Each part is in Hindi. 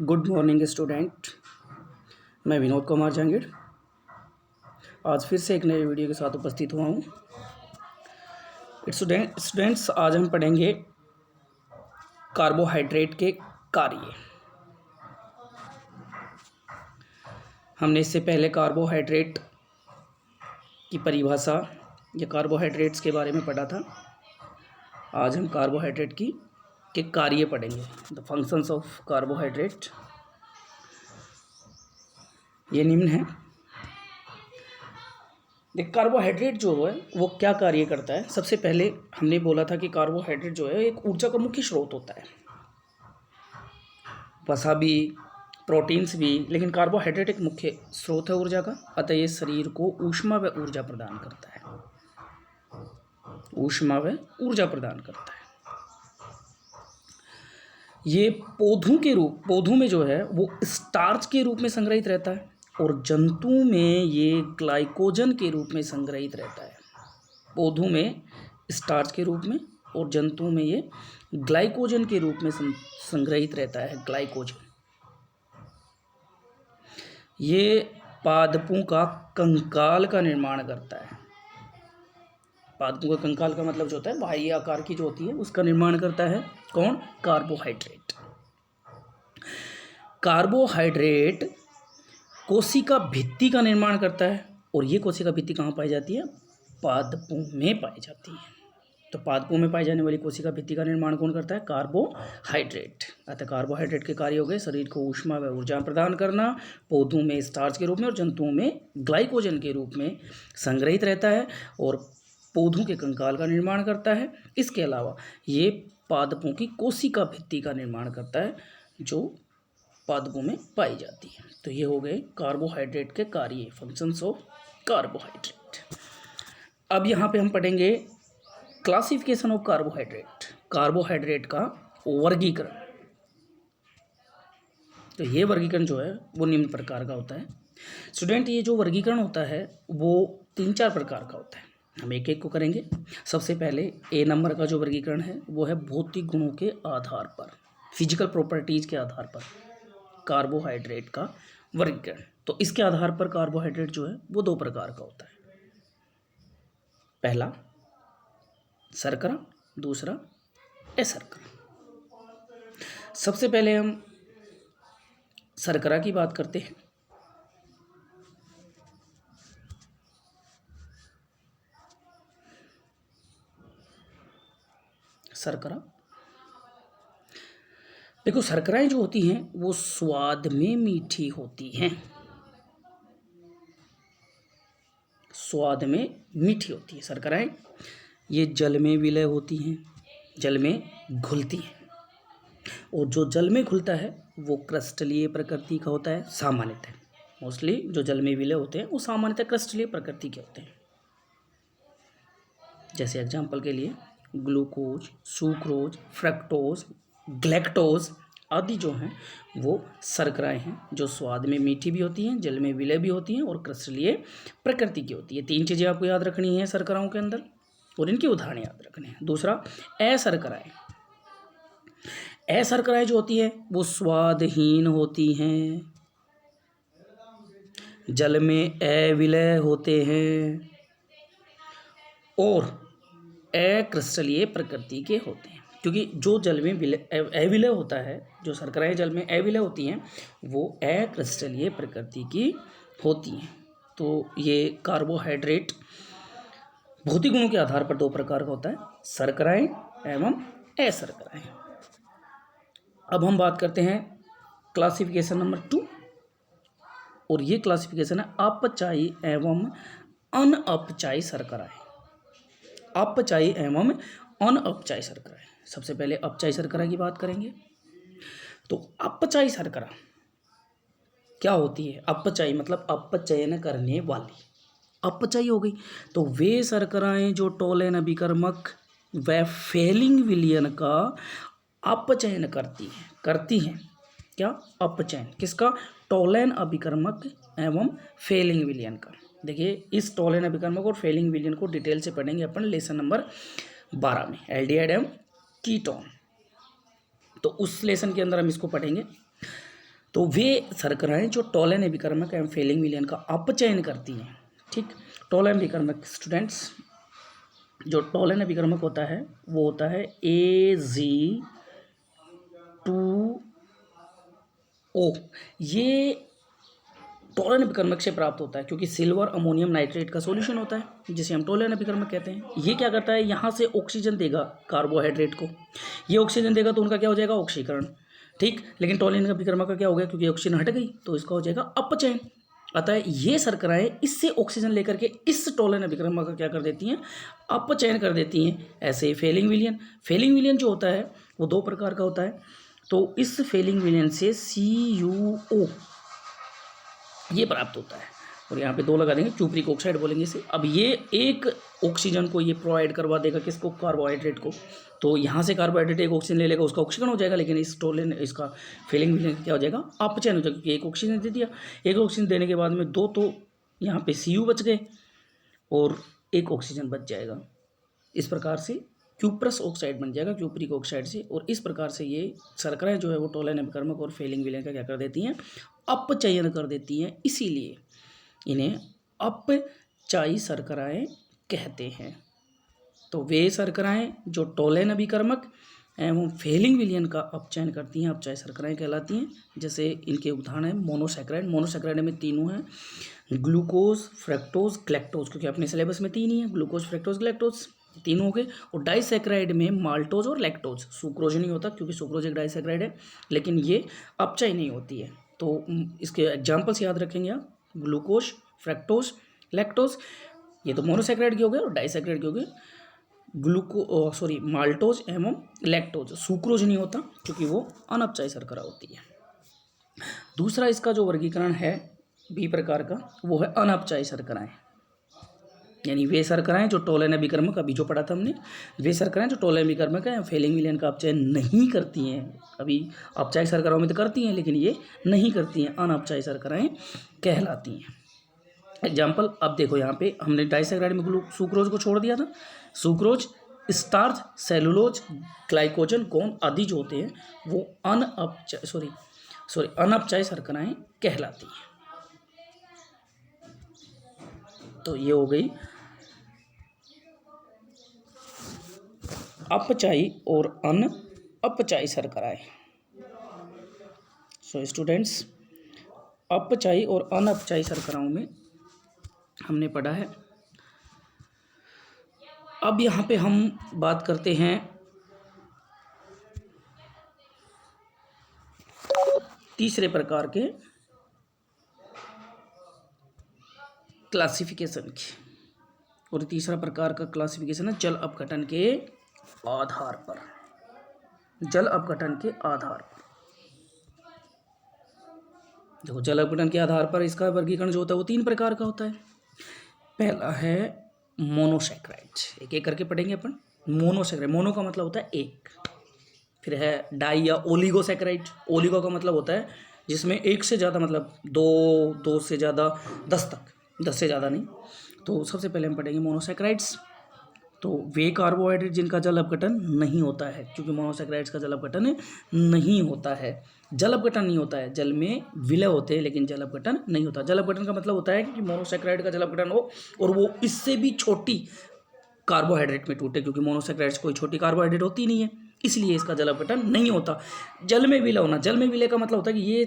Good morning student. मैं विनोद कुमार जहांगीर आज फिर से एक नए वीडियो के साथ उपस्थित हुआ हूँ। स्टूडेंट्स आज हम पढ़ेंगे कार्बोहाइड्रेट के कार्य। हमने इससे पहले कार्बोहाइड्रेट की परिभाषा या कार्बोहाइड्रेट्स के बारे में पढ़ा था। आज हम कार्बोहाइड्रेट के कार्य पढ़ेंगे, द फंक्शंस ऑफ कार्बोहाइड्रेट। ये निम्न है। देख, कार्बोहाइड्रेट जो है वो क्या कार्य करता है। सबसे पहले हमने बोला था कि कार्बोहाइड्रेट जो है एक ऊर्जा का मुख्य स्रोत होता है। वसा भी, प्रोटीन्स भी, लेकिन कार्बोहाइड्रेट एक मुख्य स्रोत है ऊर्जा का। अतः ये शरीर को ऊष्मा व ऊर्जा प्रदान करता है। ऊष्मा व ऊर्जा प्रदान करता है। ये पौधों में जो है वो स्टार्च के रूप में संग्रहित रहता है और जंतु में ये ग्लाइकोजन के रूप में संग्रहित रहता है। पौधों में स्टार्च के रूप में और जंतु में ये ग्लाइकोजन के रूप में संग्रहित रहता है। ग्लाइकोजन ये पादपों का कंकाल का निर्माण करता है। पादपों का कंकाल का मतलब जो होता है बाह्य आकार की जो होती है उसका निर्माण करता है कौन? कार्बोहाइड्रेट। कार्बोहाइड्रेट कोशिका भित्ति का निर्माण करता है और ये कोशिका भित्ति कहाँ पाई जाती है? पादपों में पाई जाती है। तो पादपों में पाई जाने वाली कोशिका भित्ति का निर्माण कौन करता है? कार्बोहाइड्रेट। अतः कार्बोहाइड्रेट के कार्य हो गए शरीर को ऊष्मा व ऊर्जा प्रदान करना, पौधों में स्टार्च के रूप में और जंतुओं में ग्लाइकोजन के रूप में संग्रहित रहता है और पौधों के कंकाल का निर्माण करता है। इसके अलावा ये पादपों की कोशिका भित्ति का निर्माण करता है जो पादपों में पाई जाती है। तो ये हो गए कार्बोहाइड्रेट के कार्य, फंक्शंस ऑफ कार्बोहाइड्रेट। अब यहाँ पे हम पढ़ेंगे क्लासिफिकेशन ऑफ कार्बोहाइड्रेट, कार्बोहाइड्रेट का वर्गीकरण। तो ये वर्गीकरण जो है वो निम्न प्रकार का होता है। स्टूडेंट, ये जो वर्गीकरण होता है वो 3-4 प्रकार का होता है। हम एक एक को करेंगे। सबसे पहले ए नंबर का जो वर्गीकरण है वो है भौतिक गुणों के आधार पर, फिजिकल प्रॉपर्टीज के आधार पर कार्बोहाइड्रेट का वर्गीकरण। तो इसके आधार पर कार्बोहाइड्रेट जो है वो 2 प्रकार का होता है। पहला शर्करा, दूसरा अशर्करा। सबसे पहले हम शर्करा की बात करते हैं। शर्करा, देखो, शर्कराएं जो होती हैं वो स्वाद में मीठी होती हैं। स्वाद में मीठी होती है शर्कराएं। ये जल में विलय होती हैं, जल में घुलती हैं और जो जल में घुलता है वो क्रिस्टलीय प्रकृति का होता है सामान्यतः। मोस्टली जो जल में विलय होते हैं वो सामान्यतः क्रिस्टलीय प्रकृति के होते हैं। जैसे एग्जाम्पल के लिए ग्लूकोज, सुक्रोज, फ्रक्टोज, ग्लैक्टोज आदि जो हैं वो शर्कराएं हैं जो स्वाद में मीठी भी होती हैं, जल में विलय भी होती हैं और क्रिस्टलीय प्रकृति की होती है। 3 चीज़ें आपको याद रखनी है शर्कराओं के अंदर और इनके उदाहरण याद रखने हैं। दूसरा अशर्कराएं। अशर्कराएं जो होती है वो स्वादहीन होती हैं, जल में अविलय होते हैं और अक्रिस्टलीय प्रकृति के होते हैं। क्योंकि जो जल में अविलय होता है, जो शर्कराएं जल में अविलय होती हैं वो अक्रिस्टलीय प्रकृति की होती हैं। तो ये कार्बोहाइड्रेट भौतिक गुणों के आधार पर 2 प्रकार का होता है, शर्कराएं एवं अशर्कराएं। अब हम बात करते हैं क्लासिफिकेशन नंबर 2 और ये क्लासिफिकेशन है अपचायी एवं अनअपचायी शर्कराएं। अपचायी एवं अनअपचायी शर्कराएं। सबसे पहले अपचायी शर्करा की बात करेंगे। तो अपचायी शर्करा क्या होती है? अपचायी मतलब अपचयन करने वाली, अपचायी हो गई। तो वे शर्कराएं जो टोलेन अभिकर्मक व फेलिंग विलयन का अपचयन करती हैं। क्या? अपचयन किसका? टोलेन अभिकर्मक एवं फेलिंग विलयन का। देखिए, इस टोलेन अभिकर्मक और फेलिंग विलयन को डिटेल से पढ़ेंगे अपन लेसन नंबर 12 में, एल्डिहाइड एवं कीटोन। तो उस लेसन के अंदर हम इसको पढ़ेंगे। तो वे शर्कराएं जो टोलन अभिकर्मक एवं फेलिंग विलयन का अपचयन करती हैं। ठीक, टोलन अभिकर्मक स्टूडेंट्स, जो टोलन अभिकर्मक होता है वो होता है AgO। ये टोलन अभिकर्मक से प्राप्त होता है क्योंकि सिल्वर अमोनियम नाइट्रेट का सॉल्यूशन होता है जिसे हम टोलन अभिकर्मक कहते हैं। ये क्या करता है, यहाँ से ऑक्सीजन देगा कार्बोहाइड्रेट को, ये ऑक्सीजन देगा तो उनका क्या हो जाएगा, ऑक्सीकरण। ठीक, लेकिन टोलन अभिकर्मक का क्या हो गया, क्योंकि ऑक्सीजन हट गई तो इसका हो जाएगा अपचयन। अतः ये शर्कराएं इससे ऑक्सीजन लेकर के इस टोलन अभिकर्मक का क्या कर देती हैं, अपचयन कर देती हैं। ऐसे ही फेलिंग विलयन, फेलिंग विलयन जो होता है वो दो प्रकार का होता है। तो इस फेलिंग विलयन से CuO ये प्राप्त होता है, और यहाँ पे दो लगा देंगे, क्यूप्रिक ऑक्साइड बोलेंगे इसे। अब ये एक ऑक्सीजन को ये प्रोवाइड करवा देगा, किसको, कार्बोहाइड्रेट को। तो यहाँ से कार्बोहाइड्रेट एक ऑक्सीजन ले लेगा, उसका ऑक्सीजन हो जाएगा, लेकिन इस टोलन इसका फेलिंग विलयन क्या हो जाएगा, अपचयन हो जाएगा, क्योंकि एक ऑक्सीजन दे दिया। एक ऑक्सीजन देने के बाद में दो तो यहाँ पे Cu बच गए और एक ऑक्सीजन बच जाएगा। इस प्रकार से क्यूप्रस ऑक्साइड बन जाएगा क्यूप्रिक ऑक्साइड से, और इस प्रकार से ये शर्कराएं जो है वो टोलन अभिकर्मक और फेलिंग विलयन का क्या कर देती हैं, अपचयन कर देती हैं। इसीलिए इन्हें अपचायी शर्कराएं कहते हैं। तो वे शर्कराएं जो टोलन अभिकर्मक एवं फेलिंग विलयन का अपचयन करती हैं अपचायी शर्कराएं कहलाती हैं। जैसे इनके उदाहरण हैं मोनोसैकराइड, मोनोसैकराइड में तीनों हैं, ग्लूकोज, फ्रक्टोज, गैलेक्टोज, क्योंकि अपने सिलेबस में तीन ही है, ग्लूकोज, फ्रक्टोज, गैलेक्टोज तीनों हो गए। और डाइसैकराइड में माल्टोज और लैक्टोज, सुक्रोज नहीं होता क्योंकि सुक्रोज एक डाइसैकराइड है, लेकिन ये अपचयी नहीं होती है। तो इसके एग्जाम्पल्स याद रखेंगे आप, ग्लूकोज, फ्रक्टोज, लैक्टोज, ये तो मोनोसैकराइड के हो गए, और डाइसैकराइड के हो गए माल्टोज एवं लैक्टोज। सुक्रोज नहीं होता क्योंकि वो अनपचायी शर्करा होती है। दूसरा इसका जो वर्गीकरण है बी प्रकार का, वो है अनपचायी शर्कराएं, यानी वे शर्कराएं जो टोलन अभिकर्मक, अभी जो पढ़ा था हमने, वे शर्कराएं जो टोलन अभिकर्मक है फेलिंग विलयन का अपचयन नहीं करती हैं। अभी अपचायी शर्कराओं में तो करती हैं, लेकिन ये नहीं करती हैं, अनपचायी शर्कराएं कहलाती हैं। एग्जाम्पल, अब देखो यहाँ पे हमने डाइसैकराइड में सुक्रोज को छोड़ दिया था। सुक्रोज, स्टार्च, सेलुलोज, ग्लाइकोजन, कौन आदि जो होते हैं वो अनपचायी शर्कराएं कहलाती हैं। तो ये हो गई अपचायी और अनअपचायी शर्कराएं। सो स्टूडेंट्स, अपचायी और अनअपचायी शर्कराओं में हमने पढ़ा है। अब यहाँ पे हम बात करते हैं तीसरे प्रकार के क्लासिफिकेशन की, और तीसरा प्रकार का क्लासिफिकेशन है जल अपघटन के आधार पर। जल अपघटन के आधार पर देखो, जल अपघटन के आधार पर इसका वर्गीकरण जो होता है वो तीन प्रकार का होता है। पहला है मोनोसैकराइड्स, एक एक करके पढ़ेंगे अपन। मोनोसैकराइड, मोनो का मतलब होता है एक, फिर है डाई या ओलिगोसैकराइड, ओलिगो का मतलब होता है जिसमें एक से ज़्यादा, मतलब दो से ज़्यादा, 10 तक, 10 से ज़्यादा नहीं। तो सबसे पहले हम पढ़ेंगे मोनोसैकराइड्स। तो वे कार्बोहाइड्रेट जिनका जल अपघटन नहीं होता है, क्योंकि मोनोसैकराइड्स का जल अपघटन नहीं होता है, जल अपघटन नहीं होता है, जल में विलय होते हैं लेकिन जल अपघटन नहीं होता। जल अपघटन का मतलब होता है कि मोनोसैकराइड का जल अपघटन हो और वो इससे भी छोटी कार्बोहाइड्रेट में टूटे, क्योंकि मोनोसैकराइड्स कोई छोटी कार्बोहाइड्रेट होती नहीं है, इसलिए इसका जल अपघटन नहीं होता। जल में विलय होना, जल में विलय का मतलब होता है कि ये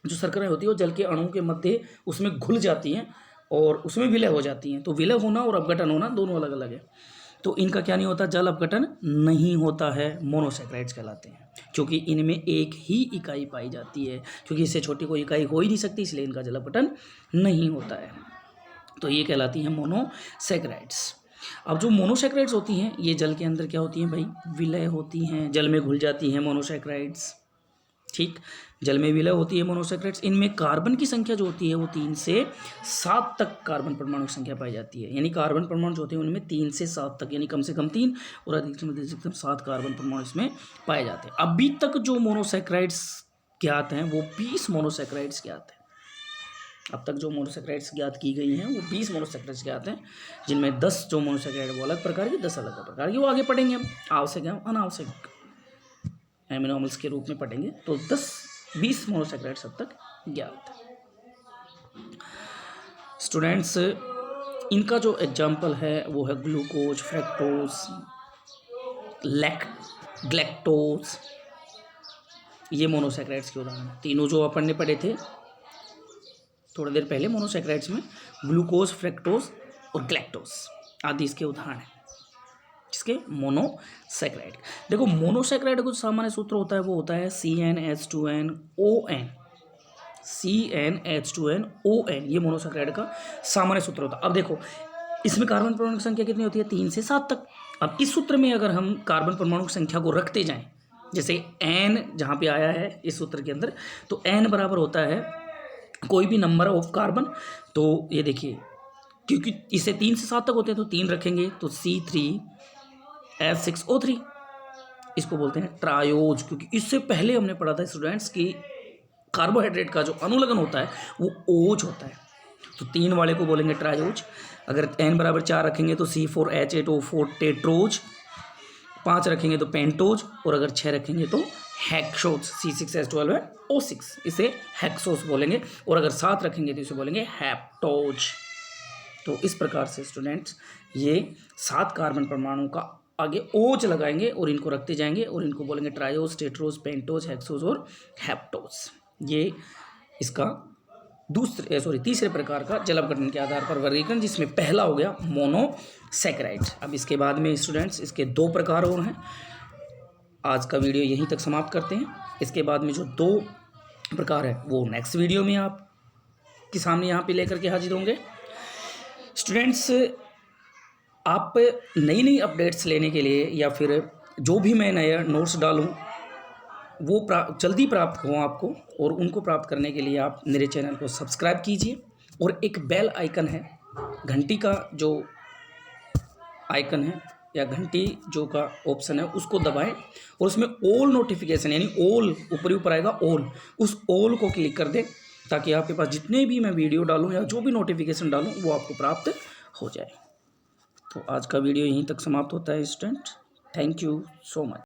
जो शर्कराएं होती है वो जल के अणु के मध्य उसमें घुल जाती हैं और उसमें विलय हो जाती हैं। तो विलय होना और अपघटन होना दोनों अलग अलग है। तो इनका क्या नहीं होता, जल अपघटन नहीं होता है, मोनोसैकराइड्स कहलाते हैं, क्योंकि इनमें एक ही इकाई पाई जाती है, क्योंकि इससे छोटी कोई इकाई हो ही नहीं सकती, इसलिए इनका जल अपघटन नहीं होता है। तो ये कहलाती हैं मोनोसैकराइड्स। अब जो मोनोसैकराइड्स होती हैं ये जल के अंदर क्या होती हैं भाई, विलय होती हैं, जल में घुल जाती हैं मोनोसैकराइड्स। ठीक, जल में विलय होती है मोनोसैकराइड्स। इनमें कार्बन की संख्या जो होती है वो 3 से 7 तक कार्बन परमाणु की संख्या पाई जाती है, यानी कार्बन परमाणु जो होते हैं उनमें 3 से 7 तक, यानी कम से कम 3 और अधिकतम 7 कार्बन परमाणु इसमें पाए जाते हैं। अभी तक जो मोनोसैकराइड्स ज्ञात हैं वो 20 मोनोसैकराइड्स ज्ञात हैं। अब तक जो मोनोसैकराइड्स ज्ञात की गई हैं वो 20 मोनोसैकराइड्स ज्ञात हैं, जिनमें 10 जो मोनोसैकराइड वो अलग प्रकार के, 10 अलग प्रकार के, वो आगे पढ़ेंगे हम, आवश्यक है अनावश्यक एमिनो एसिड्स के रूप में पढ़ेंगे। तो 10 20 मोनोसैकेराइड्स अब तक ज्ञात है। स्टूडेंट्स, इनका जो एग्जाम्पल है वो है ग्लूकोज, फ्रक्टोज, ग्लैक्टोज, ये मोनोसैकेराइड्स के उदाहरण हैं। तीनों जो अपन ने पढ़े थे थोड़ी देर पहले, मोनोसैकेराइड्स में ग्लूकोज, फ्रक्टोज और ग्लैक्टोज आदि इसके उदाहरण हैं, जिसके मोनोसैकेराइड। देखो, मोनोसैकेराइड का जो सामान्य सूत्र होता है वो होता है CnH2nOn। CnH2nOn, ये मोनोसैकेराइड का सामान्य सूत्र होता है। अब देखो, इसमें कार्बन परमाणु की संख्या कितनी होती है? 3 से 7 तक। अब इस सूत्र में अगर हम कार्बन परमाणु की संख्या को रखते जाएं, जैसे n जहाँ पे आया है इस सूत्र के अंदर, तो n बराबर होता है कोई भी नंबर ऑफ कार्बन। तो ये देखिए, क्योंकि इसे 3 से 7 तक होते हैं तो 3 रखेंगे तो C3H6O3, इसको बोलते हैं ट्रायोज। क्योंकि इससे पहले हमने पढ़ा था स्टूडेंट्स कि कार्बोहाइड्रेट का जो अनुलग्न होता है वो ओज होता है, तो 3 वाले को बोलेंगे ट्रायोज। अगर n बराबर 4 रखेंगे तो C4H8O4 टेट्रोज, 5 रखेंगे तो पेंटोज, और अगर 6 रखेंगे तो हेक्सोज, C6H12O6, इसे हेक्सोज बोलेंगे। और अगर 7 रखेंगे तो इसे बोलेंगे हेप्टोज। तो इस प्रकार से स्टूडेंट्स ये 7 कार्बन परमाणु का आगे ओज लगाएंगे और इनको रखते जाएंगे और इनको बोलेंगे ट्रायोज, टेट्रोज, पेंटोज, हेक्सोज और हेप्टोज। ये इसका तीसरे प्रकार का जल अपघटन के आधार पर वर्गीकरण, जिसमें पहला हो गया मोनोसैकेराइड। अब इसके बाद में स्टूडेंट्स इसके 2 प्रकार और हैं। आज का वीडियो यहीं तक समाप्त करते हैं। इसके बाद में जो 2 प्रकार है वो नेक्स्ट वीडियो में आपके सामने यहाँ पे लेकर के हाजिर होंगे। स्टूडेंट्स, आप नई नई अपडेट्स लेने के लिए या फिर जो भी मैं नया नोट्स डालूँ वो जल्दी प्राप्त हो आपको, और उनको प्राप्त करने के लिए आप मेरे चैनल को सब्सक्राइब कीजिए और एक बेल आइकन है, घंटी का जो आइकन है या घंटी जो का ऑप्शन है उसको दबाएं और उसमें ऑल नोटिफिकेशन यानी ऑल ऊपर आएगा ऑल, उस ऑल को क्लिक कर दें ताकि आपके पास जितने भी मैं वीडियो डालूं या जो भी नोटिफिकेशन डालूं वो आपको प्राप्त हो जाए। तो आज का वीडियो यहीं तक समाप्त होता है student. Thank you so much.